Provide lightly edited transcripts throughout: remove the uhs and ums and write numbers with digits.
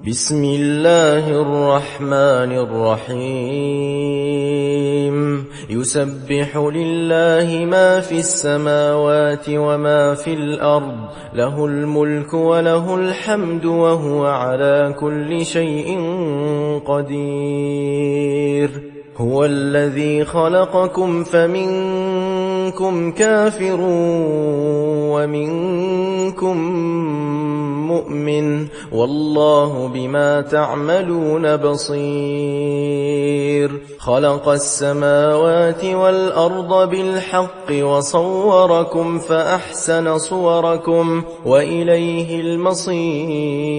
بسم الله الرحمن الرحيم يسبح لله ما في السماوات وما في الأرض له الملك وله الحمد وهو على كل شيء قدير هو الذي خلقكم فمنكم كافر ومنكم مؤمن والله بما تعملون بصير خلق السماوات والأرض بالحق وصوركم فأحسن صوركم وإليه المصير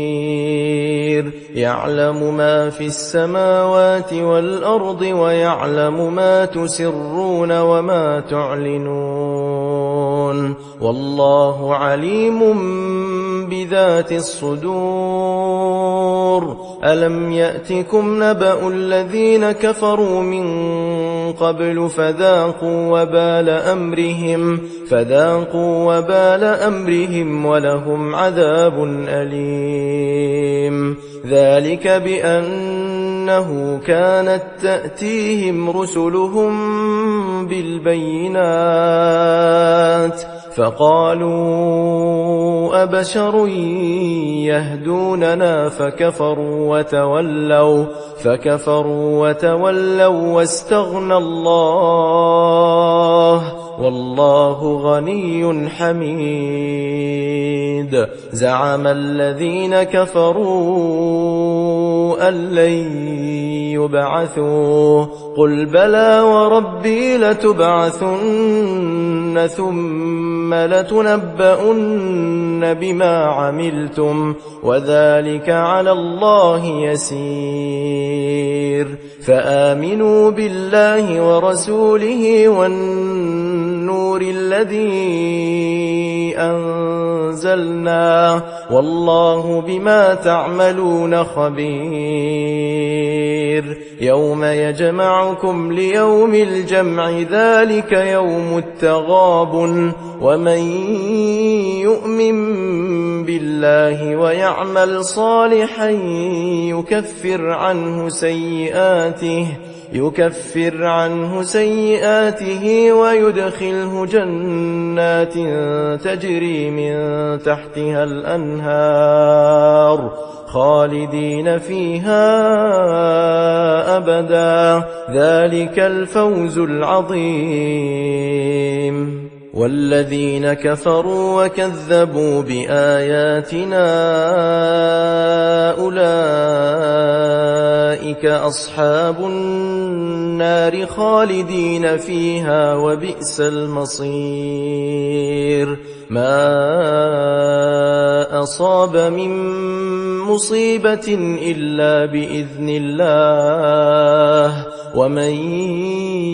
يعلم ما في السماوات والأرض ويعلم ما تسرون وما تعلنون والله عليم بذات الصدور ألم يأتكم نبأ الذين كفروا من قبل فذاقوا وبال أمرهم ولهم عذاب أليم ذلك بأنه كانت تأتيهم رسلهم بالبينات فقالوا أبشر يهدوننا فكفروا وتولوا واستغنى الله والله غني حميد زعم الذين كفروا أن لن يبعثوا قل بلى وربي لتبعثن ثم لتنبؤن بما عملتم وذلك على الله يسير فآمنوا بالله ورسوله والنور الذي أنزلنا والله بما تعملون خبير يوم يجمعكم ليوم الجمع ذلك يوم التغابن ومن يؤمن بالله ويعمل صالحا يكفر عنه سيئاته ويدخله جنات تجري من تحتها الأنهار خالدين فيها أبدا ذلك الفوز العظيم والذين كفروا وكذبوا بآياتنا أولئك أصحاب النار خالدين فيها وبئس المصير ما أصاب من مصيبة إلا بإذن الله ومن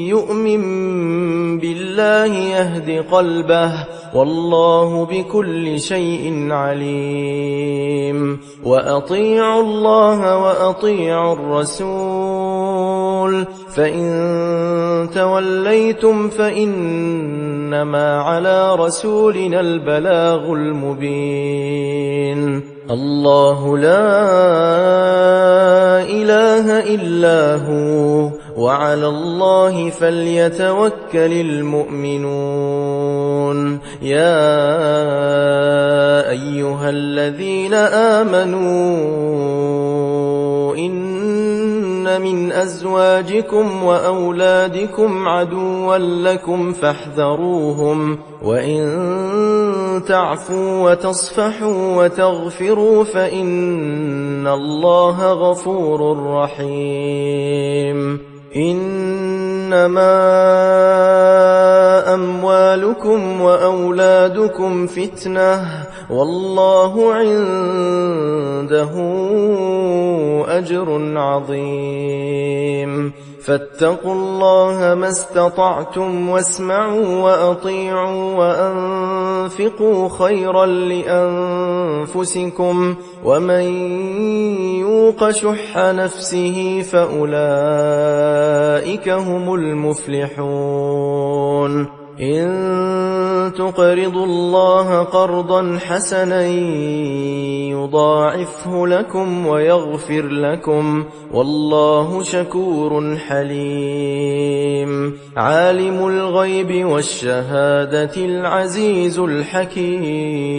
يؤمن بالله يهد قلبه والله بكل شيء عليم وأطيعوا الله وأطيعوا الرسول فإن توليتم فإنما على رسولنا البلاغ المبين الله لا إله إلا هو وعلى الله فليتوكل المؤمنون يا أيها الذين آمنوا إن من أزواجكم وأولادكم عدوا لكم فاحذروهم وإن تعفوا وتصفحوا وتغفروا فإن الله غفور رحيم إنما أموالكم وأولادكم فتنة والله عنده أجر عظيم فاتقوا الله ما استطعتم واسمعوا وأطيعوا وأنفقوا خيرا لأنفسكم ومن يوق شح نفسه فأولئك هم المفلحون إن تقرضوا الله قرضا حسنا يضاعفه لكم ويغفر لكم والله شكور حليم عالم الغيب والشهادة العزيز الحكيم